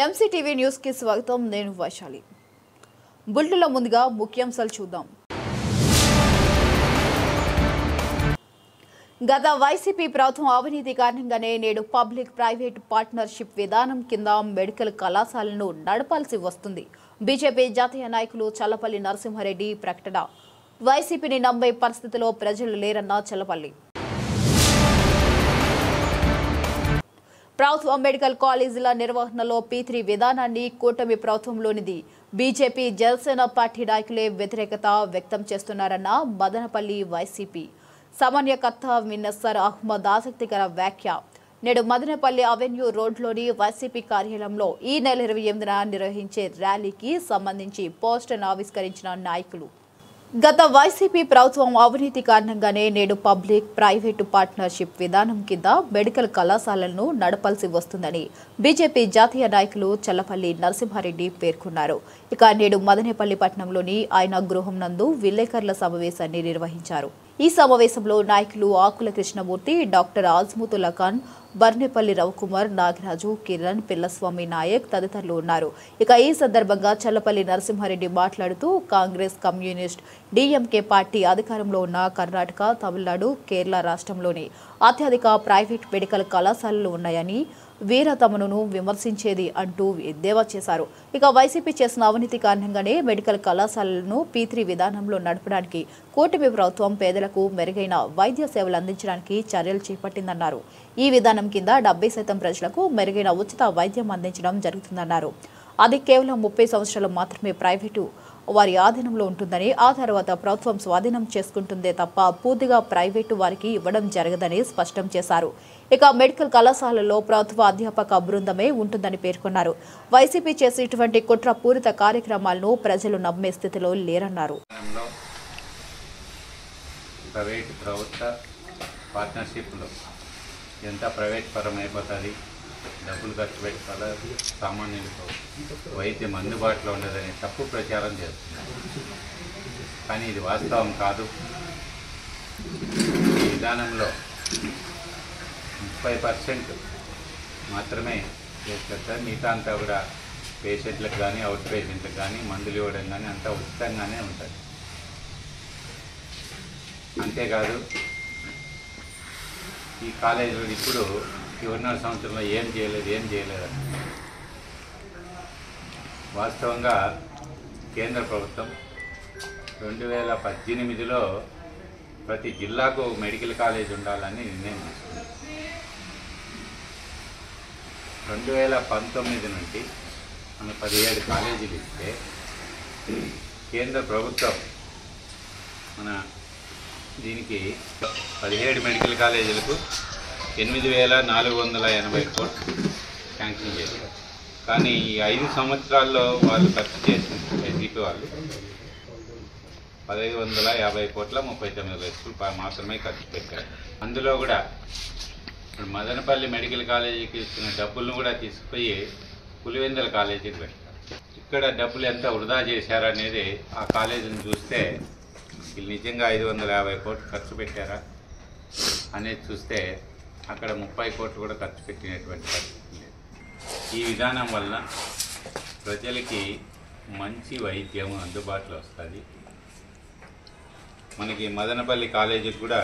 MCTV news కి స్వాగతం. నేను వైశాలి. బుల్టెన్లో ముందుగా ముఖ్యాంశాలు చూద్దాం. గత వైసీపీ ప్రభుత్వం అవినీతి కారణంగానే నేడు పబ్లిక్ ప్రైవేట్ పార్ట్నర్షిప్ విధానం కింద మెడికల్ కళాశాలను నడపాల్సి వస్తుంది. బీజేపీ జాతీయ నాయకులు చల్లపల్లి నరసింహారెడ్డి ప్రకటన. వైసీపీని నమ్మే పరిస్థితిలో ప్రజలు లేరన్న చల్లపల్లి. ప్రభుత్వ మెడికల్ కాలేజీల నిర్వహణలో P3 విధానాన్ని కూటమి ప్రభుత్వంలోనిది బీజేపీ జనసేన పార్టీ నాయకులే వ్యతిరేకత వ్యక్తం చేస్తున్నారన్న మదనపల్లి వైసీపీ సమన్వయకర్త మిన్నసర్ అహ్మద్ ఆసక్తికర వ్యాఖ్య. నేడు మదనపల్లి అవెన్యూ రోడ్లోని వైసీపీ కార్యాలయంలో ఈ నెల 28న నిర్వహించే ర్యాలీకి సంబంధించి పోస్టర్ను ఆవిష్కరించిన నాయకులు. గత వైసీపీ ప్రభుత్వం అవినీతి కారణంగానే నేడు పబ్లిక్ ప్రైవేటు పార్ట్నర్షిప్ విధానం కింద మెడికల్ కళాశాలలను నడపాల్సి వస్తుందని బీజేపీ జాతీయ నాయకులు చల్లపల్లి నరసింహారెడ్డి పేర్కొన్నారు. ఇక నేడు మదనపల్లి పట్టణంలోని ఆయన గృహం నందు విలేకరుల సమావేశాన్ని నిర్వహించారు. ఈ సమావేశంలో నాయకులు ఆకుల కృష్ణమూర్తి, డాక్టర్ ఆజ్ముతుల్లా ఖాన్, బర్నేపల్లి రవికుమార్, నాగరాజు, కిరణ్, పిల్లస్వామి నాయక్ తదితరులు ఉన్నారు. ఇక ఈ సందర్భంగా చల్లపల్లి నరసింహారెడ్డి మాట్లాడుతూ కాంగ్రెస్, కమ్యూనిస్ట్, DMK పార్టీ అధికారంలో ఉన్న కర్ణాటక, తమిళనాడు, కేరళ రాష్ట్రంలోని అత్యధిక ప్రైవేట్ మెడికల్ కళాశాలలు ఉన్నాయని వీర తమను విమర్శించేది అంటూ ఎద్దేవా చేశారు. ఇక వైసీపీ చేసిన అవినీతి కారణంగానే మెడికల్ కళాశాలలను P3 విధానంలో నడపడానికి కూటమి ప్రభుత్వం పేదలకు మెరుగైన వైద్య సేవలు అందించడానికి చర్యలు చేపట్టిందన్నారు. ఈ విధానం కింద 70% ప్రజలకు మెరుగైన ఉచిత వైద్యం అందించడం జరుగుతుందన్నారు. అది కేవలం 30 సంవత్సరాలు మాత్రమే ప్రైవేటు వారి ఆధీనంలో ఉంటుందని, ఆ తర్వాత ప్రభుత్వం స్వాధీనం చేసుకుంటుందే తప్ప పూర్తిగా ప్రైవేటు వారికి ఇవ్వడం జరగదని స్పష్టం చేశారు. ఇక మెడికల్ కళాశాలలో ప్రభుత్వ అధ్యాపక బృందమే ఉంటుందని పేర్కొన్నారు. వైసీపీ చేసే ఇటువంటి కుట్రపూరిత కార్యక్రమాలను ప్రజలు నమ్మే స్థితిలో లేరన్నారు. ప్రైవేట్ ప్రభుత్వ పార్ట్నర్షిప్లో ఎంత ప్రైవేట్ పరం అయిపోతుంది, డబ్బులు ఖర్చు పెట్టుకోవాలి, సామాన్యులకు వైద్యం అందుబాటులో ఉండదని తప్పు ప్రచారం చేస్తున్నారు. కానీ ఇది వాస్తవం కాదు. ఈ విధానంలో 30% మాత్రమే చేస్తారు. మిగతా అంతా కూడా పేషెంట్లకు కానీ అవుట్ పేషెంట్లకు కానీ మందులు ఇవ్వడం కానీ అంతా ఉచితంగానే ఉంటుంది. అంతేకాదు ఈ కాలేజీలో ఇప్పుడు ఈ 1.5 సంవత్సరంలో ఏం చేయలేదు. వాస్తవంగా కేంద్ర ప్రభుత్వం 2018లో ప్రతి జిల్లాకు మెడికల్ కాలేజ్ ఉండాలని నిర్ణయం తీసుకుంది. 2019 నుండి మన 17 కాలేజీలు ఇస్తే కేంద్ర ప్రభుత్వం మన దీనికి 17 మెడికల్ కాలేజీలకు 8,480 కోట్లు శాంక్షన్ చేశారు. కానీ ఈ 5 సంవత్సరాల్లో వాళ్ళు ఖర్చు చేసిన వైసీపీ వాళ్ళు 1,550 కోట్ల 39 లక్షలు మాత్రమే ఖర్చు పెట్టారు. అందులో కూడా మదనపల్లి మెడికల్ కాలేజీకి ఇచ్చిన డబ్బులను కూడా తీసుకుపోయి పులివెందుల కాలేజీకి పెట్టారు. ఇక్కడ డబ్బులు ఎంత వృధా చేశారనేది ఆ కాలేజీని చూస్తే వీళ్ళు నిజంగా 550 కోట్లు ఖర్చు పెట్టారా అనేది చూస్తే అక్కడ 30 కోట్లు కూడా ఖర్చు పెట్టినటువంటి పరిస్థితి లేదు. ఈ విధానం వల్ల ప్రజలకి మంచి వైద్యం అందుబాటులో వస్తుంది. మనకి మదనపల్లి కాలేజీకి కూడా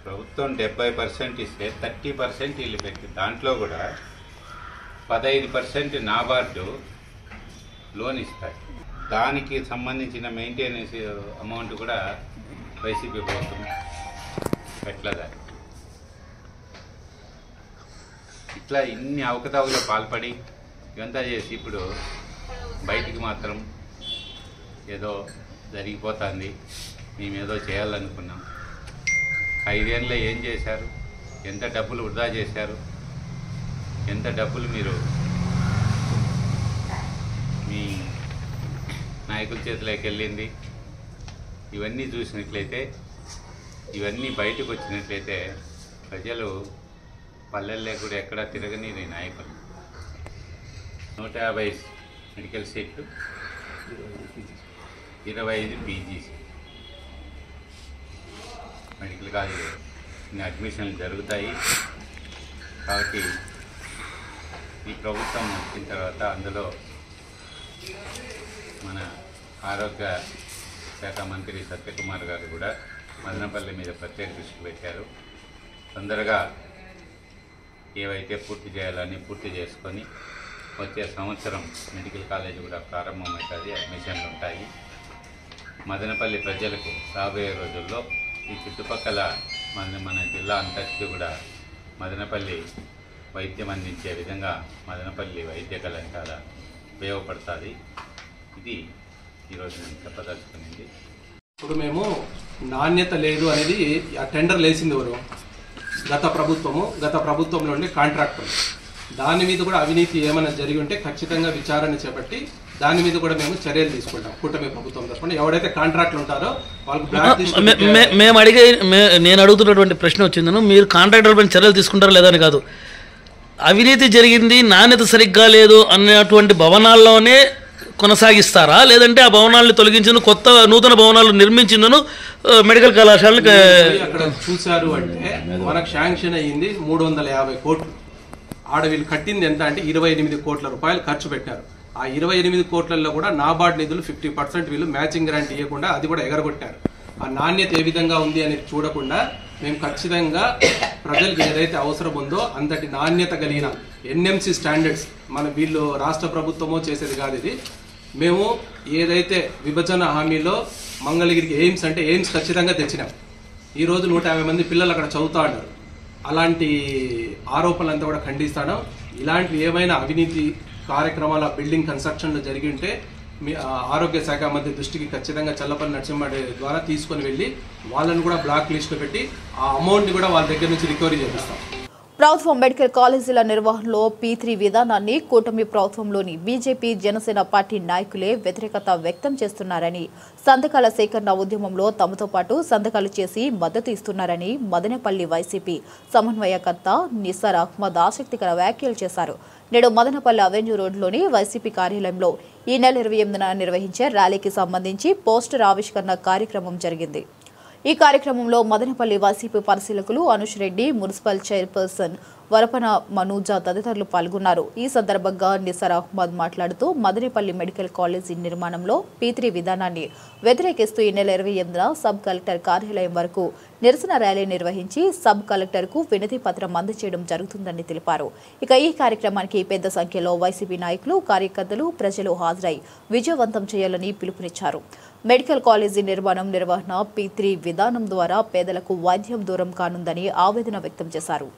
ప్రభుత్వం 70% ఇస్తే 30% వీళ్ళు పెట్టి దాంట్లో కూడా 15% నాబార్డు లోన్ ఇస్తారు. దానికి సంబంధించిన మెయింటెనెన్స్ అమౌంట్ కూడా వైసీపీ ప్రభుత్వం పెట్టలేదా. ఇట్లా ఇన్ని అవకతవకలు పాల్పడి ఇదంతా చేసి ఇప్పుడు బయటికి మాత్రం ఏదో జరిగిపోతుంది, మేమేదో చేయాలనుకున్నాం. 5 ఏళ్ళలో ఏం చేశారు, ఎంత డబ్బులు వృధా చేశారు, ఎంత డబ్బులు మీరు మీ నాయకుల చేతిలోకి వెళ్ళింది, ఇవన్నీ చూసినట్లయితే, ఇవన్నీ బయటకు వచ్చినట్లయితే ప్రజలు పల్లెల్లో కూడా ఎక్కడా తిరగని నాయకులు 150 మెడికల్ సీట్లు, 25 PGC మెడికల్ కాలేజీ అడ్మిషన్లు జరుగుతాయి. కాబట్టి ఈ ప్రభుత్వం వచ్చిన తర్వాత అందులో మన ఆరోగ్య శాఖ మంత్రి సత్యకుమార్ గారు కూడా మదనపల్లి మీద ప్రత్యేక దృష్టి పెట్టారు. తొందరగా ఏవైతే పూర్తి చేయాలని పూర్తి చేసుకొని వచ్చే సంవత్సరం మెడికల్ కాలేజ్ కూడా ప్రారంభమవుతుంది, అడ్మిషన్లు ఉంటాయి. మదనపల్లి ప్రజలకు రాబోయే రోజుల్లో ఈ చుట్టుపక్కల మన జిల్లా అంతటికీ కూడా మదనపల్లి వైద్యం అందించే విధంగా మదనపల్లి వైద్య కళాశాల ఉపయోగపడుతుంది. ఇది ఈరోజు నేను చెప్పదలుచుకునింది. ఇప్పుడు మేము నాణ్యత లేదు అనేది ఆ టెండర్ లేసింది ఎవరు? గత ప్రభుత్వంలో ఉండే కాంట్రాక్టర్. దాని మీద కూడా అవినీతి ఏమైనా జరిగి ఉంటే ఖచ్చితంగా విచారణ చేపట్టి దాని మీద కూడా మేము చర్యలు తీసుకుంటాం. కూటమి ప్రభుత్వం తరఫున ఎవరైతే కాంట్రాక్టులు ఉంటారో వాళ్ళకి నేను అడుగుతున్నటువంటి ప్రశ్న వచ్చిందను, మీరు కాంట్రాక్టర్ పైన చర్యలు తీసుకుంటారా లేదని కాదు, అవినీతి జరిగింది, నాణ్యత సరిగ్గా లేదు అన్నటువంటి భవనాల్లోనే కొనసాగిస్తారా, లేదంటే ఆ భవనాలను తొలగించిన కొత్త నూతన భవనాలు నిర్మించిందను మెడికల్ కళాశాలకు అక్కడ చూశారు అంటే మనకు శాంక్షన్ అయ్యింది 350 కోట్లు. ఆడ వీళ్ళు కట్టింది ఎంత అంటే 28 కోట్ల రూపాయలు ఖర్చు పెట్టారు. ఆ 28 కోట్లలో కూడా నాబార్డ్ నిధులు 50% వీళ్ళు మ్యాచింగ్ గ్రాంట్ ఇవ్వకుండా అది కూడా ఎగరగొట్టారు. ఆ నాణ్యత ఏ విధంగా ఉంది అనేది చూడకుండా మేము ఖచ్చితంగా ప్రజలకు ఏదైతే అవసరం ఉందో అంతటి నాణ్యత కలిగిన ఎన్ఎంసీ స్టాండర్డ్స్ మన వీళ్ళు రాష్ట్ర ప్రభుత్వమో చేసేది కాదు. ఇది మేము ఏదైతే విభజన హామీలో మంగళగిరికి ఎయిమ్స్ అంటే ఎయిమ్స్ ఖచ్చితంగా తెచ్చినాం. ఈరోజు 150 మంది పిల్లలు అక్కడ చదువుతా ఉన్నారు. అలాంటి ఆరోపణలంతా కూడా ఖండిస్తాను. ఇలాంటి ఏమైనా అవినీతి కార్యక్రమాల బిల్డింగ్ కన్స్ట్రక్షన్లో జరిగి ఉంటే మీ ఆరోగ్య శాఖ మంత్రి దృష్టికి ఖచ్చితంగా చల్లపల్లి నరసింహారెడ్డి ద్వారా తీసుకొని వెళ్ళి వాళ్ళని కూడా బ్లాక్ లిస్ట్లో పెట్టి ఆ అమౌంట్ని కూడా వాళ్ళ దగ్గర నుంచి రికవరీ చేపిస్తాం. ప్రభుత్వ మెడికల్ కాలేజీల నిర్వహణలో P3 విధానాన్ని కూటమి ప్రభుత్వంలోని బీజేపీ జనసేన పార్టీ నాయకులే వ్యతిరేకత వ్యక్తం చేస్తున్నారని, సంతకాల సేకరణ ఉద్యమంలో తమతో పాటు సంతకాలు చేసి మద్దతు ఇస్తున్నారని మదనపల్లి వైసీపీ సమన్వయకర్త నిసార్ అహ్మద్ ఆసక్తికర వ్యాఖ్యలు చేశారు. నేడు మదనపల్లి అవెన్యూ రోడ్లోని వైసీపీ కార్యాలయంలో ఈ నెల 28న నిర్వహించే ర్యాలీకి సంబంధించి పోస్టర్ ఆవిష్కరణ కార్యక్రమం జరిగింది. ఈ కార్యక్రమంలో మదనపల్లి వైసీపీ పరిశీలకులు అనుష్ రెడ్డి, మున్సిపల్ చైర్పర్సన్ వరపన మనూజా తదితరులు పాల్గొన్నారు. ఈ సందర్భంగా నిసార్ అహ్మద్ మాట్లాడుతూ మదనపల్లి మెడికల్ కాలేజీ నిర్మాణంలో P3 విధానాన్ని వ్యతిరేకిస్తూ ఈ నెల 28న సబ్ కలెక్టర్ కార్యాలయం వరకు నిరసన ర్యాలీ నిర్వహించి సబ్ కలెక్టర్కు వినతి పత్రం అందజేయడం జరుగుతుందని తెలిపారు. ఇక ఈ కార్యక్రమానికి పెద్ద సంఖ్యలో వైసీపీ నాయకులు, కార్యకర్తలు, ప్రజలు హాజరై విజయవంతం చేయాలని పిలుపునిచ్చారు. మెడికల్ కాలేజీ నిర్వహణ P3 విధానం ద్వారా పేదలకు వైద్యం దూరం కానుందని ఆవేదన వ్యక్తం చేశారు.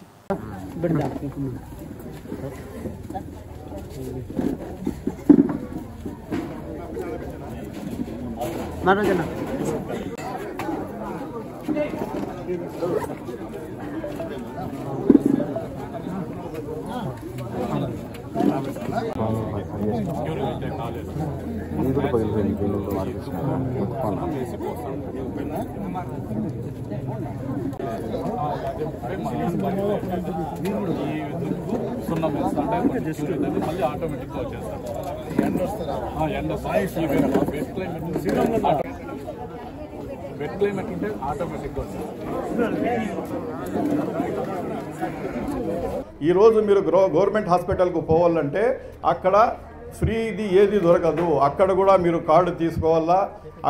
ఈరోజు మీరు గవర్నమెంట్ హాస్పిటల్కు పోవాలంటే అక్కడ ఫ్రీది ఏది దొరకదు. అక్కడ కూడా మీరు కార్డు తీసుకోవాలా.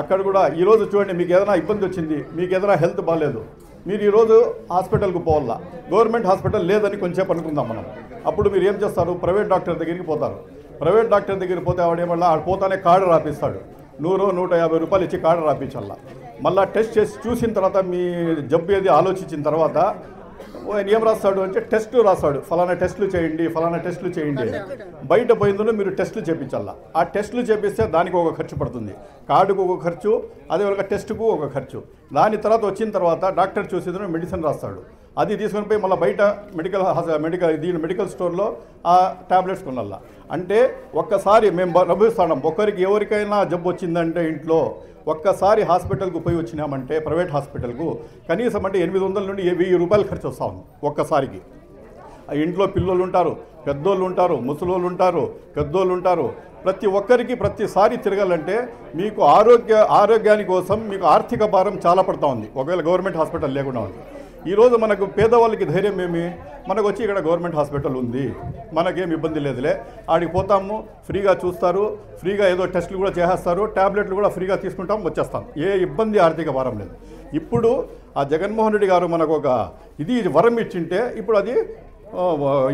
అక్కడ కూడా ఈరోజు చూడండి, మీకు ఏదైనా ఇబ్బంది వచ్చింది, మీకు ఏదైనా హెల్త్ బాగాలేదు, మీరు ఈరోజు హాస్పిటల్కు పోవాలా. గవర్నమెంట్ హాస్పిటల్ లేదని కొంచెం అనుకుందాం మనం. అప్పుడు మీరు ఏం చేస్తారు? ప్రైవేట్ డాక్టర్ దగ్గరికి పోతారు. ప్రైవేట్ డాక్టర్ దగ్గరికి పోతే ఆవిడేమన్నా ఆడు పోతానే కార్డు రాపిస్తాడు. 100-150 రూపాయలు ఇచ్చి కార్డు రాపించాలా. మళ్ళీ టెస్ట్ చేసి చూసిన తర్వాత మీ జబ్బు ఏది ఆలోచించిన తర్వాత ఏం రాస్తాడు అంటే టెస్టులు రాస్తాడు. ఫలానా టెస్టులు చేయండి, ఫలానా టెస్టులు చేయండి. బయట పోయిందో మీరు టెస్టులు చేయించాలా. ఆ టెస్టులు చేపిస్తే దానికి ఒక ఖర్చు పడుతుంది. కార్డుకు ఒక ఖర్చు, అదేవిధంగా టెస్టుకు ఒక ఖర్చు. దాని తర్వాత వచ్చిన తర్వాత డాక్టర్ చూసేదో మెడిసిన్ రాస్తాడు. అది తీసుకొని పోయి మళ్ళీ బయట మెడికల్ స్టోర్లో ఆ ట్యాబ్లెట్స్ కొనాల. అంటే ఒక్కసారి మేము అనుభవిస్తున్నాం. ఎవరికైనా జబ్బు వచ్చిందంటే ఇంట్లో ఒక్కసారి హాస్పిటల్కు పోయి వచ్చినామంటే ప్రైవేట్ హాస్పిటల్కు కనీసం అంటే 800 నుండి 1000 రూపాయలు ఖర్చు వస్తూ ఉంది ఒక్కసారికి. ఇంట్లో పిల్లలు ఉంటారు, పెద్దోళ్ళు ఉంటారు, ముసలోళ్ళు ఉంటారు, పెద్దోళ్ళు ఉంటారు. ప్రతి ఒక్కరికి ప్రతిసారి తిరగాలంటే మీకు ఆరోగ్యాని కోసం మీకు ఆర్థిక భారం చాలా పడుతూ ఉంది ఒకవేళ గవర్నమెంట్ హాస్పిటల్ లేకుండా ఉంది. ఈరోజు మనకు పేదవాళ్ళకి ధైర్యం ఏమి, మనకు వచ్చి ఇక్కడ గవర్నమెంట్ హాస్పిటల్ ఉంది, మనకేం ఇబ్బంది లేదులే, ఆడికి పోతాము, ఫ్రీగా చూస్తారు, ఫ్రీగా ఏదో టెస్టులు కూడా చేసేస్తారు, ట్యాబ్లెట్లు కూడా ఫ్రీగా తీసుకుంటాం, వచ్చేస్తాం, ఏ ఇబ్బంది ఆర్థిక భారం లేదు. ఇప్పుడు ఆ జగన్మోహన్ రెడ్డి గారు మనకు ఒక ఇది వరం ఇచ్చింటే ఇప్పుడు అది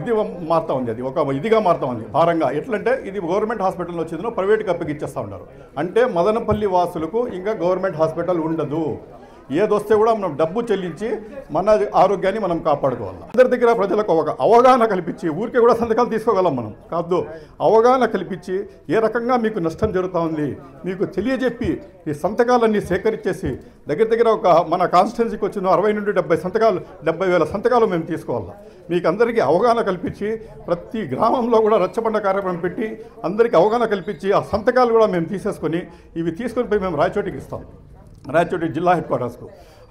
ఇది మారుతూ ఉంది, అది ఒక ఇదిగా మారుతూ ఉంది భారంగా. ఎట్లంటే ఇది గవర్నమెంట్ హాస్పిటల్ వచ్చిందో ప్రైవేట్కి అప్పగిచ్చేస్తూ ఉన్నారు. అంటే మదనపల్లి వాసులకు ఇంకా గవర్నమెంట్ హాస్పిటల్ ఉండదు. ఏదొస్తే కూడా మనం డబ్బు చెల్లించి మన ఆరోగ్యాన్ని మనం కాపాడుకోవాలి. అందరి దగ్గర ప్రజలకు ఒక అవగాహన కల్పించి, ఊరికే కూడా సంతకాలు తీసుకోగలం మనం కాదు, అవగాహన కల్పించి ఏ రకంగా మీకు నష్టం జరుగుతూ ఉంది మీకు తెలియజెప్పి ఈ సంతకాలన్నీ సేకరించేసి దగ్గర ఒక మన కాన్స్టిట్యున్సీకి వచ్చిన 60 నుండి 70 సంతకాలు 70,000 సంతకాలు మేము తీసుకోవాలి. మీకు అందరికీ అవగాహన కల్పించి ప్రతి గ్రామంలో కూడా రచ్చబండ కార్యక్రమం పెట్టి అందరికీ అవగాహన కల్పించి ఆ సంతకాలు కూడా మేము తీసేసుకొని ఇవి తీసుకొని పోయి మేము రాయచోటికి ఇస్తాం, రాయచోటి జిల్లా హెడ్ క్వార్టర్స్కు.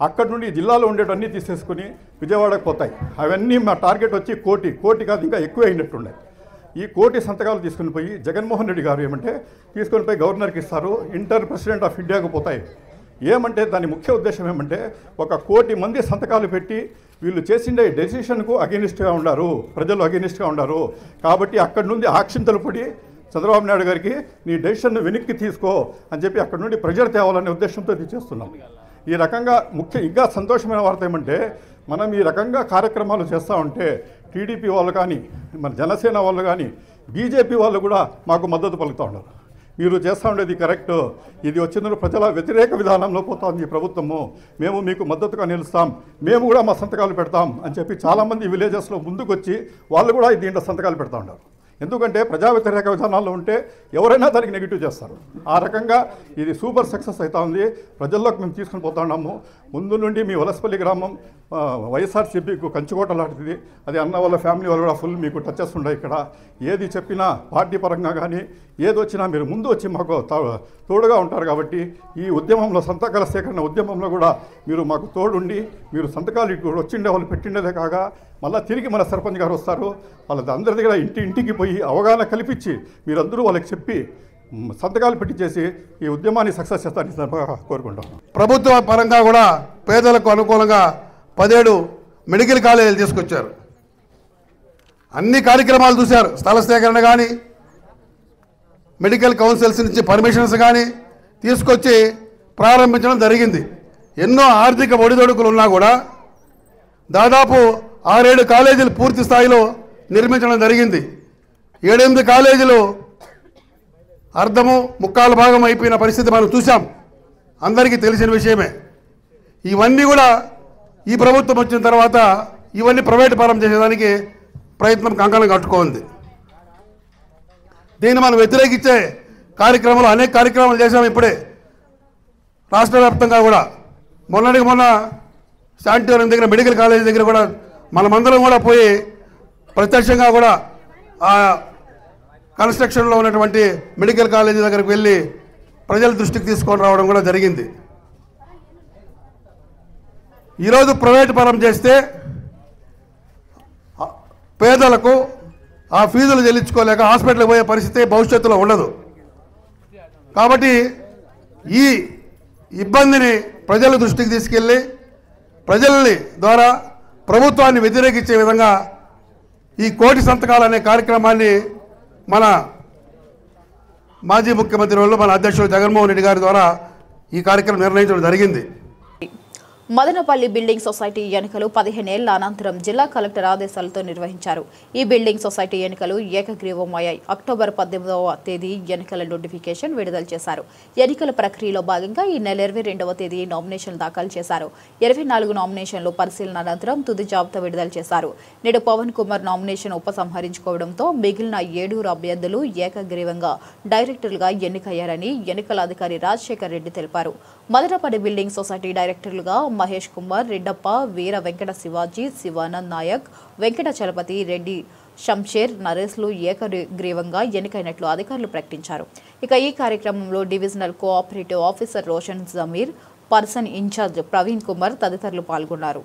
అక్కడ నుండి జిల్లాలో ఉండేటన్నీ తీసేసుకుని విజయవాడకు పోతాయి. అవన్నీ మా టార్గెట్ వచ్చి కోటి కాదు ఇంకా ఎక్కువ అయినట్టున్నాయి. ఈ 1,00,00,000 సంతకాలు తీసుకుని పోయి జగన్మోహన్ రెడ్డి గారు ఏమంటే తీసుకొని పోయి గవర్నర్కి ఇస్తారు, ప్రెసిడెంట్ ఆఫ్ ఇండియాకు పోతాయి. ఏమంటే దాని ముఖ్య ఉద్దేశం ఏమంటే 1,00,00,000 మంది సంతకాలు పెట్టి వీళ్ళు చేసిండే డెసిషన్కు అగెనిస్ట్గా ఉన్నారు, ప్రజలు అగెనిస్ట్గా ఉన్నారు. కాబట్టి అక్కడి నుండి ఆక్షింతలు పడి చంద్రబాబు నాయుడు గారికి నీ డెసిషన్ను వెనక్కి తీసుకో అని చెప్పి అక్కడి నుండి ప్రెజర్ తేవాలనే ఉద్దేశంతో చేస్తున్నాం. ఈ రకంగా ఇంకా సంతోషమైన వార్త ఏమంటే మనం ఈ రకంగా కార్యక్రమాలు చేస్తూ ఉంటే టీడీపీ వాళ్ళు కానీ మన జనసేన వాళ్ళు కానీ బీజేపీ వాళ్ళు కూడా మాకు మద్దతు పలుకుతూ ఉన్నారు. మీరు చేస్తూ ఉండేది కరెక్ట్, ఇది వచ్చిన ప్రజల వ్యతిరేక విధానంలో పోతుంది ఈ ప్రభుత్వము, మేము మీకు మద్దతుగా నిలుస్తాం, మేము కూడా మా సంతకాలు పెడతాం అని చెప్పి చాలామంది విలేజెస్లో ముందుకు వచ్చి వాళ్ళు కూడా దీంట్లో సంతకాలు పెడతా ఉన్నారు. ఎందుకంటే ప్రజా వ్యతిరేక విధానాల్లో ఉంటే ఎవరైనా దానికి నెగిటివ్ చేస్తారు. ఆ రకంగా ఇది సూపర్ సక్సెస్ అవుతా ఉంది, ప్రజల్లోకి మేము తీసుకుని పోతా ఉన్నాము. ముందు నుండి మీ వలసపల్లి గ్రామం వైఎస్ఆర్సీపీకు కంచుకోట లాంటిది, అది అన్న వాళ్ళ ఫ్యామిలీ వాళ్ళు కూడా ఫుల్ మీకు టచెస్ ఉన్నాయి. ఇక్కడ ఏది చెప్పినా పార్టీ పరంగా కానీ ఏది వచ్చినా మీరు ముందు వచ్చి మాకు తోడుగా ఉంటారు. కాబట్టి ఈ ఉద్యమంలో సంతకాల సేకరణ ఉద్యమంలో కూడా మీరు మాకు తోడుండి మీరు సంతకాలు వచ్చిండే వాళ్ళు పెట్టిండేదే కాగా మళ్ళీ తిరిగి మన సర్పంచ్ గారు వస్తారు, వాళ్ళ అందరి దగ్గర ఇంటికి పోయి అవగాహన కల్పించి మీరందరూ వాళ్ళకి చెప్పి సంతకాలు పెట్టించేసి ఈ ఉద్యమాన్ని సక్సెస్ చేస్తారని కోరుకుంటాం. ప్రభుత్వ పరంగా కూడా పేదలకు అనుకూలంగా 17 మెడికల్ కాలేజీలు తీసుకొచ్చారు. అన్ని కార్యక్రమాలు చూశారు. స్థల సేకరణ కానీ మెడికల్ కౌన్సిల్స్ నుంచి పర్మిషన్స్ కానీ తీసుకొచ్చి ప్రారంభించడం జరిగింది. ఎన్నో ఆర్థిక ఒడిదొడుకులు ఉన్నా కూడా దాదాపు 6-7 కాలేజీలు పూర్తి స్థాయిలో నిర్మించడం జరిగింది. 7-8 కాలేజీలు అర్ధము ముక్కాలు భాగం అయిపోయిన పరిస్థితి మనం చూసాం, అందరికీ తెలిసిన విషయమే. ఇవన్నీ కూడా ఈ ప్రభుత్వం వచ్చిన తర్వాత ఇవన్నీ ప్రైవేట్ పరం చేసేదానికి ప్రయత్నం కంకణం కట్టుకోండి. దీన్ని మనం వ్యతిరేకించే కార్యక్రమాలు అనేక కార్యక్రమాలు చేశాం. ఇప్పుడే రాష్ట్ర వ్యాప్తంగా కూడా మొన్న శానిటోరియం దగ్గర మెడికల్ కాలేజీ దగ్గర కూడా మనమందరం కూడా పోయి ప్రత్యక్షంగా కూడా ఆ కన్స్ట్రక్షన్లో ఉన్నటువంటి మెడికల్ కాలేజీ దగ్గరికి వెళ్ళి ప్రజల దృష్టికి తీసుకొని రావడం కూడా జరిగింది. ఈరోజు ప్రైవేట్ పరం చేస్తే పేదలకు ఆ ఫీజులు చెల్లించుకోలేక హాస్పిటల్కి పోయే పరిస్థితి భవిష్యత్తులో ఉండదు. కాబట్టి ఈ ఇబ్బందిని ప్రజల దృష్టికి తీసుకెళ్ళి ప్రజల్ని ద్వారా ప్రభుత్వాన్ని వ్యతిరేకించే విధంగా ఈ 1,00,00,000 సంతకాలు అనే కార్యక్రమాన్ని మన మాజీ ముఖ్యమంత్రి వాళ్ళు మన అధ్యక్షుడు జగన్మోహన్ రెడ్డి గారి ద్వారా ఈ కార్యక్రమం నిర్ణయించడం జరిగింది. మదనపల్లి బిల్డింగ్ సొసైటీ ఎన్నికలు 15 ఏళ్ల అనంతరం జిల్లా కలెక్టర్ ఆదేశాలతో నిర్వహించారు. ఈ బిల్డింగ్ సొసైటీ ఎన్నికలు ఏకగ్రీవమయ్యాయి. అక్టోబర్ 18వ తేదీ ఎన్నికల నోటిఫికేషన్ విడుదల చేశారు. ఎన్నికల ప్రక్రియలో భాగంగా ఈ నెల 22వ తేదీ నామినేషన్లు దాఖలు చేశారు. 24 నామినేషన్లు పరిశీలన అనంతరం తుది జాబితా విడుదల చేశారు. నేడు పవన్ కుమార్ నామినేషన్ ఉపసంహరించుకోవడంతో మిగిలిన 7 అభ్యర్థులు ఏకగ్రీవంగా డైరెక్టర్లుగా ఎన్నికయ్యారని ఎన్నికల అధికారి రాజశేఖర్ రెడ్డి తెలిపారు. మదనపల్లి బిల్డింగ్ సొసైటీ డైరెక్టర్లుగా మహేష్ కుమార్, రెడ్డప్ప, వీర వెంకట శివాజీ, శివానంద్ నాయక్, వెంకట చలపతి రెడ్డి, షంషేర్, నరేష్లు ఏకగ్రీవంగా ఎన్నికైనట్లు అధికారులు ప్రకటించారు. ఇక ఈ కార్యక్రమంలో divisional cooperative officer Roshan Zameer, person in charge Praveen Kumar తదితరులు పాల్గొన్నారు.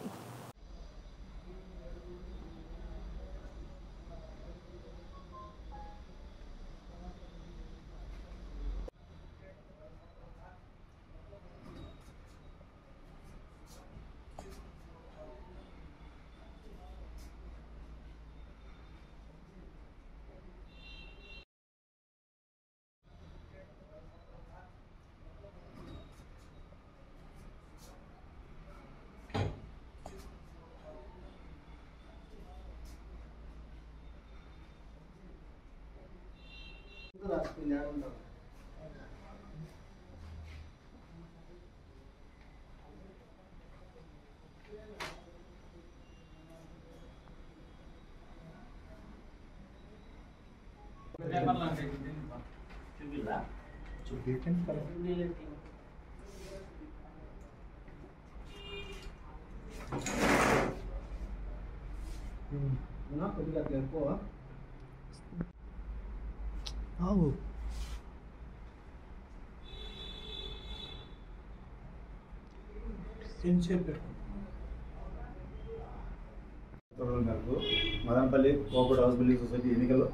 Madanapalle cooperative house building society ఎన్నికలు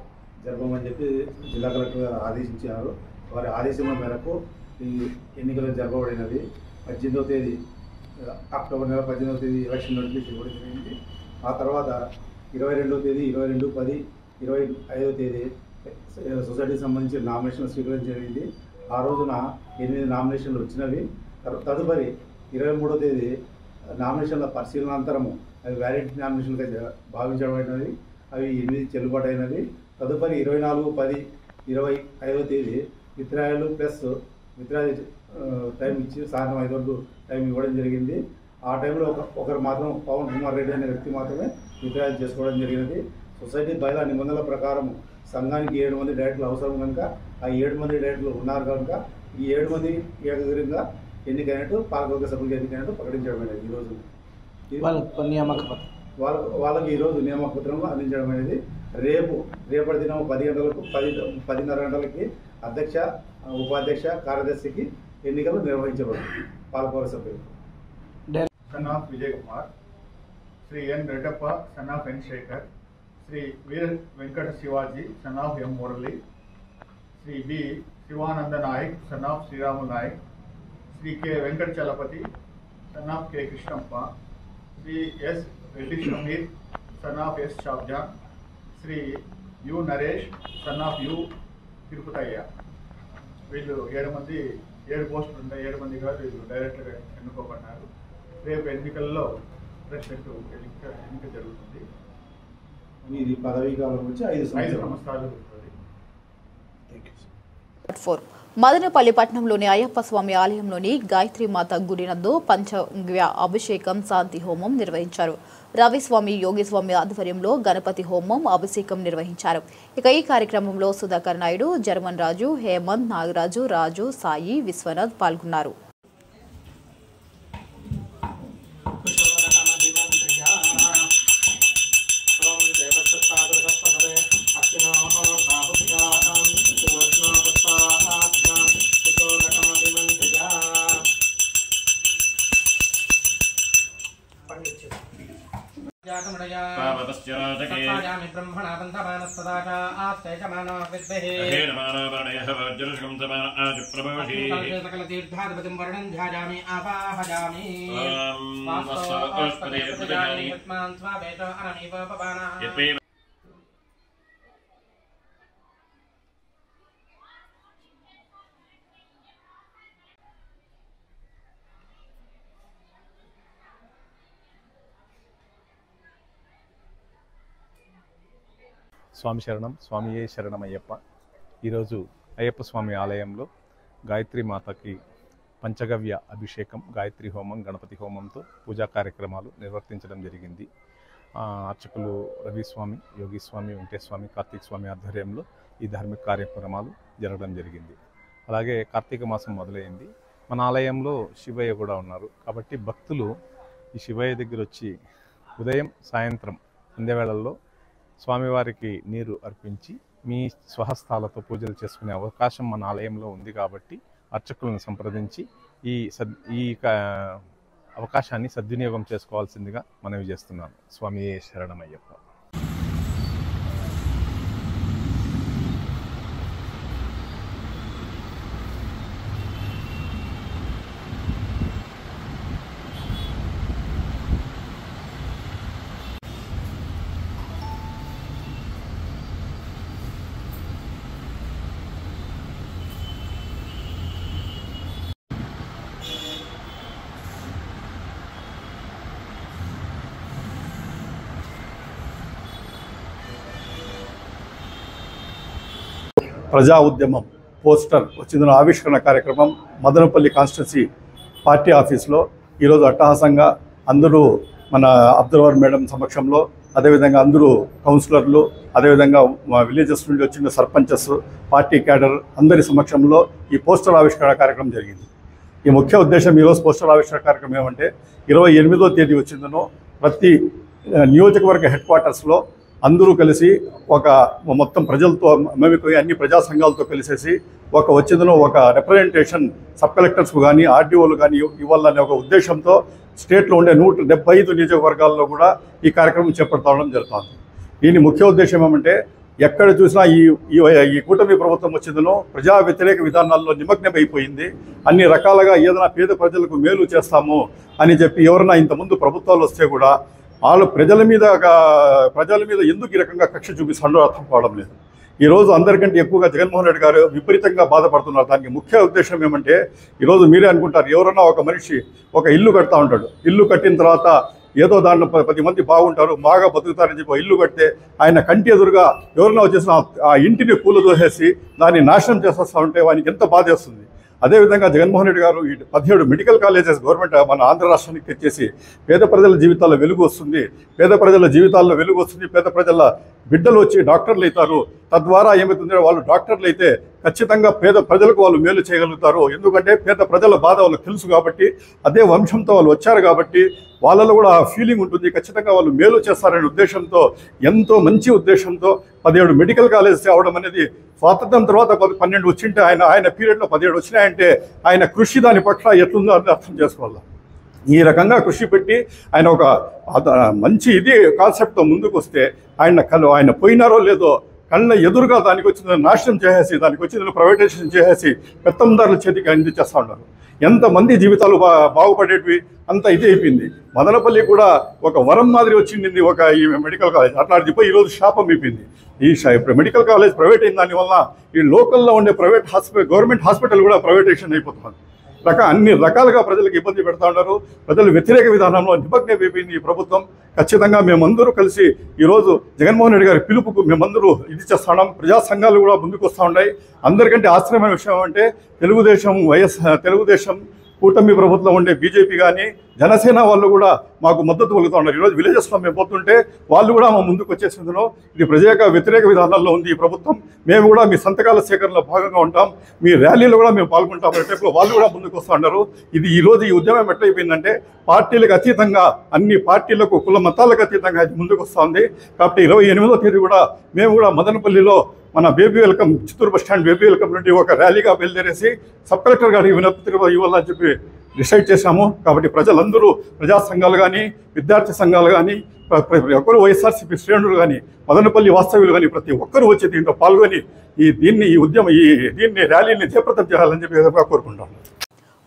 జరపమని చెప్పి జిల్లా కలెక్టర్ గారు ఆదేశించారు. వారి ఆదేశం మేరకు ఈ ఎన్నికలు జరపబడినది. 18వ తేదీ అక్టోబర్ నెల 18వ తేదీ ఎలక్షన్ నోటిఫికేషన్ ఇవ్వడం జరిగింది. ఆ తర్వాత 22వ తేదీ 22/10/25వ తేదీ సొసైటీకి సంబంధించి నామినేషన్లు స్వీకరించడం జరిగింది. ఆ రోజున 8 నామినేషన్లు వచ్చినవి. తదుపరి 23వ తేదీ నామినేషన్ల పరిశీలనానంతరము అవి వ్యాలిడ్ నామినేషన్లుగా భావించబడినవి. అవి 8 చెల్లుబాటు అయినవి. తదుపరి 24/10/25వ తేదీ విత్డ్రాయల్ ప్లస్ విత్డ్రాయల్ టైం ఇచ్చి సాయంత్రం 5 వరకు టైం ఇవ్వడం జరిగింది. ఆ టైంలో ఒకరు మాత్రం పవన్ కుమార్ రెడ్డి అనే వ్యక్తి మాత్రమే విత్డ్రాయల్ చేసుకోవడం జరిగినది. సొసైటీ బయలా నిబంధనల ప్రకారం సంఘానికి 7 మంది డైరెక్టర్లు అవసరం కనుక ఆ 7 మంది డైరెక్టర్లు ఉన్నారు కనుక ఈ 7 మంది ఏకగ్రీవంగా ఎన్నికైనట్టు పాలకవర్గ సభ్యులకు ఎన్నికైనట్టు ప్రకటించడం అనేది ఈరోజు వాళ్ళకి ఈరోజు నియామక పత్రంలో అందించడం అనేది. రేపటి దినం 10:30 గంటలకి అధ్యక్ష, ఉపాధ్యక్ష, కార్యదర్శికి ఎన్నికలు నిర్వహించబడుతుంది. పాలకవర్గ సభ్యులు son of Vijay Kumar, Shri N Reddappa son of N Shekar, Shri Veera Venkata Shivaji son of M Murali, Shri B Shivananda Nayak son of Sriramulu Nayak, Shri K Venkata Chalapathi son of K Krishnappa, Shri S Reddy Shameer son of S Shabjan, Shri U Naresh son of U Tirupathaiah. వీళ్ళు 7 మంది 7 పోస్టులు ఉంటాయి. 7 మందిగా వీళ్ళు డైరెక్టర్గా ఎన్నుకోబడ్డారు. రేపు ఎన్నికల్లో ప్రెసిడెంట్ ఎన్నిక జరుగుతుంది. ఇది పదవీ కాలం వచ్చి 5 సంవత్సరాలు ఉంటుంది. 4 మదనపల్లి పట్టణంలోని అయ్యప్ప స్వామి ఆలయంలోని గాయత్రీమాత గుడి నందు పంచగవ్య అభిషేకం శాంతి హోమం నిర్వహించారు. రవిస్వామి యోగిస్వామి ఆధ్వర్యంలో గణపతి హోమం అభిషేకం నిర్వహించారు. ఇక ఈ కార్యక్రమంలో సుధాకర్ నాయుడు, జర్మన్ రాజు, హేమంత్, నాగరాజు, రాజు, సాయి, విశ్వనాథ్ పాల్గొన్నారు. స్వామి శరణం, స్వామియే శరణం అయ్యప్ప. ఈరోజు అయ్యప్ప స్వామి ఆలయంలో గాయత్రి మాతకి పంచగవ్య అభిషేకం, గాయత్రి హోమం, గణపతి హోమంతో పూజా కార్యక్రమాలు నిర్వర్తించడం జరిగింది. అర్చకులు రవిస్వామి, యోగిస్వామి, వెంకటేశ్వామి, కార్తీక స్వామి ఆధ్వర్యంలో ఈ ధార్మిక కార్యక్రమాలు జరగడం జరిగింది. అలాగే కార్తీక మాసం మొదలైంది. మన ఆలయంలో శివయ్య కూడా ఉన్నారు కాబట్టి భక్తులు ఈ శివయ్య దగ్గర వచ్చి ఉదయం, సాయంత్రం, సంధ్యావేళల్లో స్వామివారికి నీరు అర్పించి మీ స్వహస్తాలతో పూజలు చేసుకునే అవకాశం మన ఆలయంలో ఉంది కాబట్టి అర్చకులను సంప్రదించి ఈ అవకాశాన్ని సద్వినియోగం చేసుకోవాల్సిందిగా మనవి చేస్తున్నాను. స్వామియే శరణమయ్యప్ప. ప్రజా ఉద్యమం పోస్టర్ వచ్చిందనో ఆవిష్కరణ కార్యక్రమం మదనపల్లి కాన్స్టిట్యున్సీ పార్టీ ఆఫీస్లో ఈరోజు అట్టహాసంగా అందరూ మన అబ్జర్వర్ మేడం సమక్షంలో, అదేవిధంగా అందరూ కౌన్సిలర్లు, అదేవిధంగా మా విలేజెస్ నుండి వచ్చిన సర్పంచెస్, పార్టీ క్యాడర్ అందరి సమక్షంలో ఈ పోస్టర్ ఆవిష్కరణ కార్యక్రమం జరిగింది. ఈ ముఖ్య ఉద్దేశం ఈరోజు పోస్టర్ ఆవిష్కరణ కార్యక్రమం ఏమంటే 28వ తేదీ వచ్చిందనో ప్రతి నియోజకవర్గ హెడ్ క్వార్టర్స్లో అందరూ కలిసి ఒక మొత్తం ప్రజలతో మేము అన్ని ప్రజా సంఘాలతో కలిసేసి వచ్చిందనో ఒక రిప్రజెంటేషన్ సబ్ కలెక్టర్స్కు కానీ ఆర్డీఓలు కానీ ఇవ్వాలనే ఒక ఉద్దేశంతో స్టేట్లో ఉండే 175 నియోజకవర్గాల్లో కూడా ఈ కార్యక్రమం చేపట్టడం జరుగుతుంది. దీని ముఖ్య ఉద్దేశం ఏమంటే ఎక్కడ చూసినా ఈ కూటమి ప్రభుత్వం వచ్చిందనో ప్రజా వ్యతిరేక విధానాల్లో నిమగ్నమైపోయింది. అన్ని రకాలుగా ఏదైనా పేద ప్రజలకు మేలు చేస్తాము అని చెప్పి ఎవరైనా ఇంతకుముందు ప్రభుత్వాలు వస్తే కూడా వాళ్ళు ప్రజల మీద ఎందుకు ఈ రకంగా కక్ష చూపిస్తాడో అర్థం కావడం లేదు. ఈరోజు అందరికంటే ఎక్కువగా జగన్మోహన్ రెడ్డి గారు విపరీతంగా బాధపడుతున్నారు. దానికి ముఖ్య ఉద్దేశం ఏమంటే ఈరోజు మీరే అనుకుంటారు, ఎవరన్నా ఒక మనిషి ఒక ఇల్లు కడతా ఉంటాడు, ఇల్లు కట్టిన తర్వాత ఏదో దాంట్లో 10 మంది బాగుంటారు, బాగా బతుకుతారని చెప్పి ఇల్లు కడితే ఆయన కంటి ఎదురుగా ఎవరన్నా వచ్చేసిన ఆ ఇంటిని కూలదోసేసి దాన్ని నాశనం చేసేస్తూ ఉంటే వానికి ఎంత బాధ వేస్తుంది. అదేవిధంగా జగన్మోహన్ రెడ్డి గారు 17 మెడికల్ కాలేజెస్ గవర్నమెంట్ మన ఆంధ్ర రాష్ట్రానికి తెచ్చేసి పేద ప్రజల జీవితాల్లో వెలుగు వస్తుంది, పేద ప్రజల బిడ్డలు వచ్చి డాక్టర్లు అవుతారు. తద్వారా ఏమవుతుందో వాళ్ళు డాక్టర్లు అయితే ఖచ్చితంగా పేద ప్రజలకు వాళ్ళు మేలు చేయగలుగుతారు. ఎందుకంటే పేద ప్రజల బాధ వాళ్ళకి తెలుసు కాబట్టి, అదే వంశంతో వాళ్ళు వచ్చారు కాబట్టి వాళ్ళలో కూడా ఫీలింగ్ ఉంటుంది, ఖచ్చితంగా వాళ్ళు మేలు చేస్తారనే ఉద్దేశంతో, ఎంతో మంచి ఉద్దేశంతో 17 మెడికల్ కాలేజెస్ అవడం అనేది స్వాతంత్రం తర్వాత 12 వచ్చింటే ఆయన పీరియడ్లో 17 వచ్చినాయంటే ఆయన కృషి దాని పట్ల ఎట్లుందో అని అర్థం చేసుకోవాలి. ఈ రకంగా కృషి పెట్టి ఆయన ఒక మంచి కాన్సెప్ట్తో ముందుకు వస్తే ఆయన పోయినారో లేదో కళ్ళ ఎదురుగా దానికి వచ్చిన నాశనం చేసేసి, దానికి వచ్చిన ప్రైవేటైజేషన్ చేసేసి పెత్తందారుల చేతికి అందించేస్తూ ఉన్నారు. ఎంతమంది జీవితాలు బాగుపడేటివి అంత అయిపోయింది. మదనపల్లి కూడా ఒక వరం మాదిరి వచ్చింది ఈ మెడికల్ కాలేజ్, అట్లాంటిది పోయి ఈరోజు శాపం అయిపోయింది. ఈ మెడికల్ కాలేజ్ ప్రైవేట్ అయిన దానివల్ల ఈ లోకల్లో ఉండే గవర్నమెంట్ హాస్పిటల్ కూడా ప్రైవేటైజేషన్ అయిపోతుంది. అన్ని రకాలుగా ప్రజలకు ఇబ్బంది పెడతా ఉన్నారు. ప్రజలు వ్యతిరేక విధానంలో నిమగ్నమైపోయింది ఈ ప్రభుత్వం. ఖచ్చితంగా మేమందరూ కలిసి ఈరోజు జగన్మోహన్ రెడ్డి గారి పిలుపుకు మేమందరూ చేస్తున్నాం. ప్రజా సంఘాలు కూడా ముందుకు వస్తూ ఉన్నాయి. అందరికంటే ఆశ్చర్యమైన విషయం అంటే తెలుగుదేశం కూటమి ప్రభుత్వం ఉండే బీజేపీ కానీ జనసేన వాళ్ళు కూడా మాకు మద్దతు పలుకుతూ ఉన్నారు. ఈరోజు విలేజెస్లో మేము పోతుంటే వాళ్ళు కూడా మా ముందుకు వచ్చేసిందో ఇది వ్యతిరేక విధానాల్లో ఉంది ఈ ప్రభుత్వం, మేము కూడా మీ సంతకాల సేకరణలో భాగంగా ఉంటాం, మీ ర్యాలీలో కూడా మేము పాల్గొంటాం అనే టైప్లో వాళ్ళు కూడా ముందుకు వస్తూ ఉన్నారు. ఈరోజు ఈ ఉద్యమం ఎట్లయిపోయిందంటే పార్టీలకు అతీతంగా, అన్ని పార్టీలకు కుల మతాలకు అతీతంగా ఇది ముందుకు వస్తూ ఉంది. కాబట్టి 28వ తేదీ కూడా మేము కూడా మదనపల్లిలో మన baby welcome, Chittoor bus stand baby welcome నుండి ఒక ర్యాలీగా బయలుదేరేసి సబ్ కలెక్టర్ గారికి వినతి ఇవ్వాలని చెప్పి డిసైడ్ చేశాము. కాబట్టి ప్రజలందరూ, ప్రజా సంఘాలు కానీ, విద్యార్థి సంఘాలు కానీ, ఒక్కరు వైఎస్ఆర్సీపీ శ్రేణులు కానీ, మదనపల్లి వాస్తవ్యులు కానీ ప్రతి ఒక్కరూ వచ్చి దీంట్లో పాల్గొని దీన్ని ర్యాలీని జయప్రదం చేయాలని చెప్పి కోరుకుంటాను.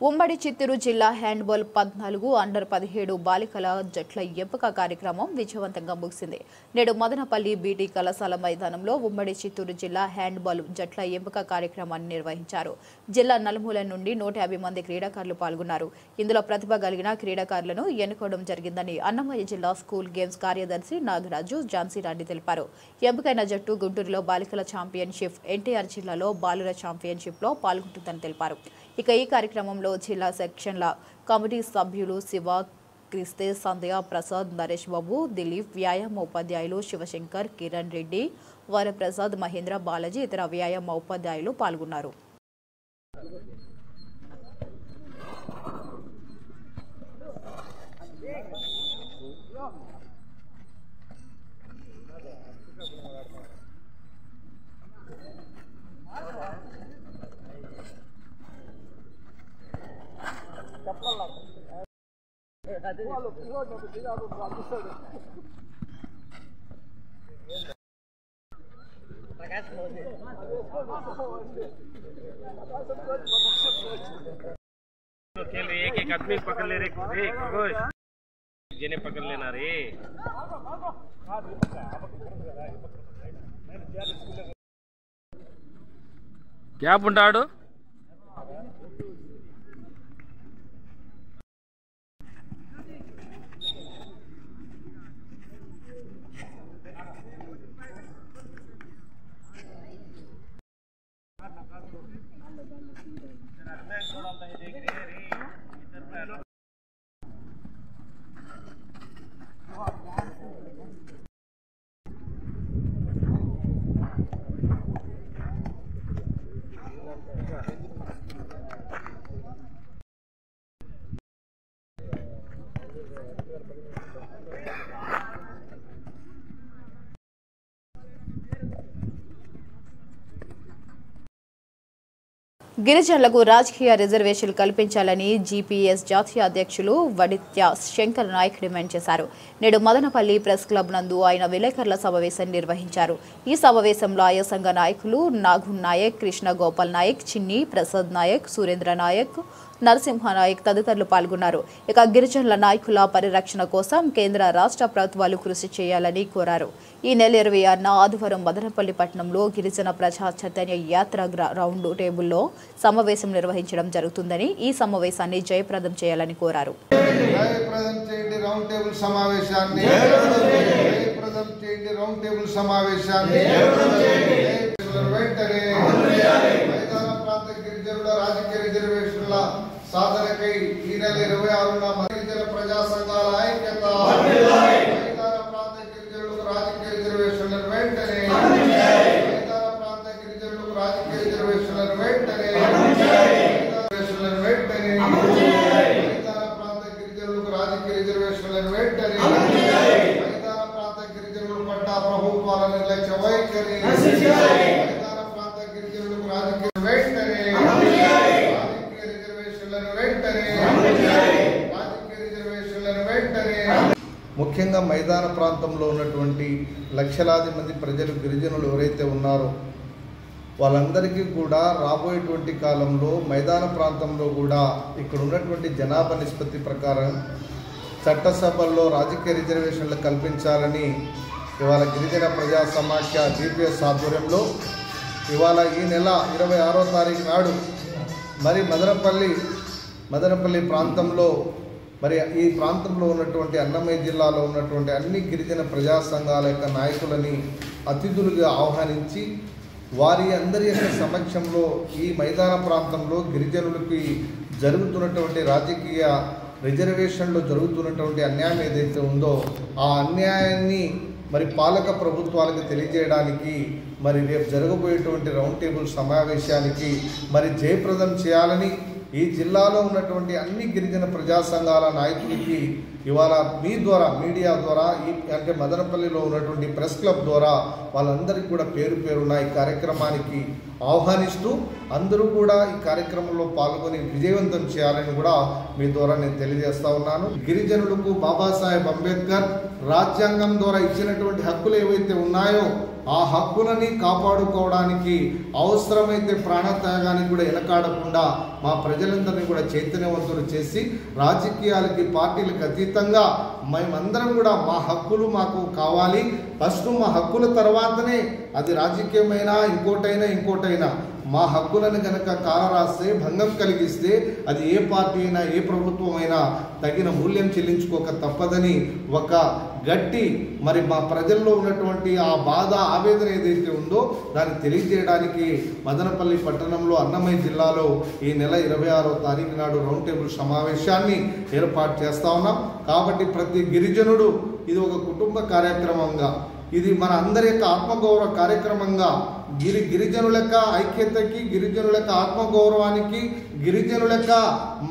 ఉమ్మడి చిత్తూరు జిల్లా హ్యాండ్బాల్ 14 అండర్ 17 బాలికల జట్ల ఎంపిక కార్యక్రమం విజయవంతంగా ముగిసింది. నేడు మదనపల్లి బీటీ కళాశాల మైదానంలో ఉమ్మడి చిత్తూరు జిల్లా హ్యాండ్బాల్ జట్ల ఎంపిక కార్యక్రమాన్ని నిర్వహించారు. జిల్లా నలుమూల నుండి 150 మంది క్రీడాకారులు పాల్గొన్నారు. ఇందులో ప్రతిభ కలిగిన క్రీడాకారులను ఎన్నుకోవడం జరిగిందని అన్నమయ్య జిల్లా స్కూల్ గేమ్స్ కార్యదర్శి నాగరాజు ఝాన్సీరాణి తెలిపారు. ఎంపికైన జట్టు గుంటూరులో బాలికల ఛాంపియన్షిప్, ఎన్టీఆర్ జిల్లాలో బాలుర ఛాంపియన్షిప్లో పాల్గొంటుందని తెలిపారు. ఈ కార్యక్రమంలో జిల్లా సెక్షన్ల కమిటీ సభ్యులు శివ, క్రిస్తే, సంధ్య, ప్రసాద్, నరేష్ బాబు, దిలీప్, వ్యాయామ ఉపాధ్యాయులు శివశంకర్, కిరణ్ రెడ్డి, వరప్రసాద్, మహేంద్ర, బాలాజీ ఇతర వ్యాయామ ఉపాధ్యాయులు పాల్గొన్నారు. एक आदमी पकड़ ले रहे, जिन्हें पकड़ लेना रे। क्या बुंडाड़ो గిరిజనులకు రాజకీయ రిజర్వేషన్లు కల్పించాలని జీపీఎస్ జాతీయ అధ్యక్షులు వడిత్య శంకర్ నాయక్ డిమాండ్ చేశారు. నేడు మదనపల్లి ప్రెస్ క్లబ్ నందు ఆయన విలేకరుల సమావేశం నిర్వహించారు. ఈ సమావేశంలో ఆయా సంఘ నాయకులు నాగు నాయక్, కృష్ణ గోపాల్ నాయక్, చిన్ని ప్రసాద్ నాయక్, సురేంద్ర నాయక్, నరసింహ నాయక్ తదితరులు పాల్గొన్నారు. ఇక గిరిజనుల నాయకుల పరిరక్షణ కోసం కేంద్ర రాష్ట్ర ప్రభుత్వాలు కృషి చేయాలని కోరారు. ఈ నెల 26న ఆదివారం మదనపల్లి పట్టణంలో గిరిజన ప్రజా చైతన్య యాత్ర రౌండ్ టేబుల్లో సమావేశం నిర్వహించడం జరుగుతుందని, ఈ సమావేశాన్ని జయప్రదం చేయాలని కోరారు. సాధనకై ఈ నెల 26న గిరిజన ప్రజా సంఘాల ఐక్యత, మైదాన ప్రాంత గిరిజనులకు రాజకీయ రిజర్వేషన్లను వెంటనే, మైదాన ప్రాంత గిరిజనులకు రాజకీయ రిజర్వేషన్లను వెంటనే, మైదాన ప్రాంత గిరిజనులకు రాజకీయ రిజర్వేషన్లను వెంటనే, మైదాన ప్రాంత గిరిజనుల పట్ల ప్రభుత్వాల నిర్లక్ష్య వైఖరి, మైదాన ప్రాంత గిరిజనులకు రాజకీయ వెంటనే, ముఖ్యంగా మైదాన ప్రాంతంలో ఉన్నటువంటి లక్షలాది మంది ప్రజలు గిరిజనులు ఎవరైతే ఉన్నారో వాళ్ళందరికీ కూడా రాబోయేటువంటి కాలంలో మైదాన ప్రాంతంలో కూడా ఇక్కడ ఉన్నటువంటి జనాభా నిష్పత్తి ప్రకారం చట్టసభల్లో రాజకీయ రిజర్వేషన్లు కల్పించాలని ఇవాళ గిరిజన ప్రజా సమాఖ్య జీపీఎస్ ఆధ్వర్యంలో ఇవాళ ఈ నెల 26వ తారీఖు నాడు మరి మదనపల్లి ప్రాంతంలో మరి ఈ ప్రాంతంలో ఉన్నటువంటి అన్నమయ్య జిల్లాలో ఉన్నటువంటి అన్ని గిరిజన ప్రజా సంఘాల యొక్క నాయకులని అతిథులుగా ఆహ్వానించి వారి అందరి యొక్క సమక్షంలో ఈ మైదాన ప్రాంతంలో గిరిజనులకి జరుగుతున్నటువంటి రాజకీయ రిజర్వేషన్లో జరుగుతున్నటువంటి అన్యాయం ఏదైతే ఉందో ఆ అన్యాయాన్ని మరి పాలక ప్రభుత్వాలకు తెలియజేయడానికి మరి రేపు జరగబోయేటువంటి రౌండ్ టేబుల్ సమావేశానికి మరి జయప్రదం చేయాలని ఈ జిల్లాలో ఉన్నటువంటి అన్ని గిరిజన ప్రజా సంఘాల నాయకులకి ఇవాళ మీ ద్వారా మీడియా ద్వారా అంటే మదనపల్లిలో ఉన్నటువంటి ప్రెస్ క్లబ్ ద్వారా వాళ్ళందరికీ కూడా పేరున ఈ కార్యక్రమానికి ఆహ్వానిస్తూ అందరూ కూడా ఈ కార్యక్రమంలో పాల్గొని విజయవంతం చేయాలని కూడా మీ ద్వారా నేను తెలియజేస్తా ఉన్నాను. గిరిజనులకు బాబాసాహెబ్ అంబేద్కర్ రాజ్యాంగం ద్వారా ఇచ్చినటువంటి హక్కులు ఏవైతే ఉన్నాయో ఆ హక్కులని కాపాడుకోవడానికి అవసరమైతే ప్రాణత్యాగానికి కూడా వెనకాడకుండా మా ప్రజలందరినీ కూడా చైతన్యవంతులు చేసి రాజకీయాలకి పార్టీలకు అతీతంగా మేమందరం కూడా మా హక్కులు మాకు కావాలి, ఫస్ట్ మా హక్కుల తర్వాతనే అది రాజకీయమైనా ఇంకోటైనా మా హక్కులను కనుక కాలరాస్తే భంగం కలిగిస్తే అది ఏ పార్టీ అయినా ఏ ప్రభుత్వం అయినా తగిన మూల్యం చెల్లించుకోక తప్పదని ఒక గట్టి మరి మా ప్రజల్లో ఉన్నటువంటి ఆ బాధ ఆవేదన ఏదైతే ఉందో దాన్ని తెలియజేయడానికి మదనపల్లి పట్టణంలో అన్నమయ్య జిల్లాలో ఈ నెల 26వ తారీఖు నాడు రౌండ్ టేబుల్ సమావేశాన్ని ఏర్పాటు చేస్తా ఉన్నాం. కాబట్టి ప్రతి గిరిజనుడు ఇది ఒక కుటుంబ కార్యక్రమంగా, ఇది మన అందరి యొక్క ఆత్మగౌరవ కార్యక్రమంగా గిరిజనుల యొక్క ఐక్యతకి, గిరిజనుల యొక్క ఆత్మగౌరవానికి, గిరిజనుల యొక్క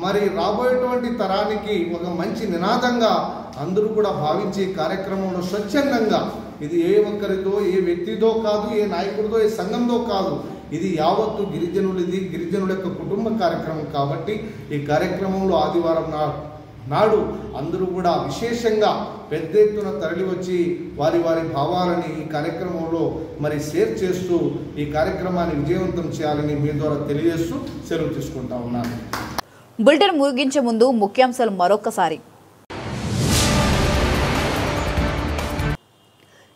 మరి రాబోయేటువంటి తరానికి ఒక మంచి నినాదంగా అందరూ కూడా భావించి కార్యక్రమంలో స్వచ్ఛందంగా ఇది ఏ ఒక్కరితో ఏ వ్యక్తితో కాదు, ఏ నాయకుడితో ఏ సంఘంతో కాదు, ఇది యావత్తు గిరిజనులది, గిరిజనుల యొక్క కుటుంబ కార్యక్రమం. కాబట్టి ఈ కార్యక్రమంలో ఆదివారం నాడు అందరూ కూడా విశేషంగా పెద్ద ఎత్తున తరలి వచ్చి వారి భావాలని ఈ కార్యక్రమంలో మరి షేర్ చేస్తూ ఈ కార్యక్రమాన్ని విజయవంతం చేయాలని మీ ద్వారా తెలియజేస్తూ సెలవు తీసుకుంటా ఉన్నాను. బులెటిన్ ముగించే ముందు ముఖ్యాంశాలు మరొకసారి.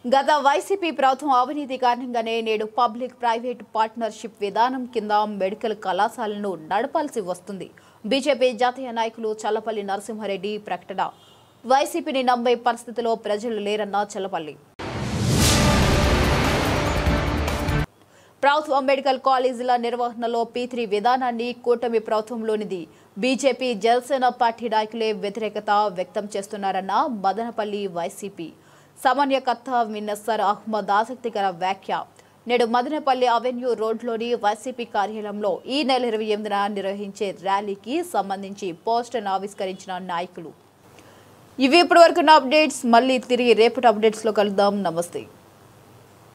గత వైసీపీ ప్రభుత్వం అవినీతి కారణంగానే నేడు పబ్లిక్ ప్రైవేట్ పార్ట్నర్షిప్ విధానం కింద మెడికల్ కళాశాలను నడపాల్సి వస్తుంది. బీజేపీ జాతీయ నాయకులు చల్లపల్లి నరసింహారెడ్డి ప్రకటన. వైసీపీని నమ్మే పరిస్థితిలో ప్రజలు లేరన్న చల్లపల్లి. ప్రభుత్వ మెడికల్ కాలేజీల నిర్వహణలో P3 విధానాన్ని కూటమి ప్రభుత్వంలోనిది బీజేపీ జనసేన పార్టీ నాయకులే వ్యతిరేకత వ్యక్తం చేస్తున్నారన్న మదనపల్లి వైసీపీ సమన్వయకర్త మిన్నసర్ అహ్మద్ ఆసక్తికర వ్యాఖ్య. నేడు మదనపల్లి అవెన్యూ రోడ్లోని వైసీపీ కార్యాలయంలో ఈ నెల 28న నిర్వహించే ర్యాలీకి సంబంధించి పోస్టర్ను ఆవిష్కరించిన నాయకులు. ఇవి ఇప్పటివరకు అప్డేట్స్. మళ్ళీ తిరిగి రేపటి అప్డేట్స్లో కలుద్దాం. నమస్తే.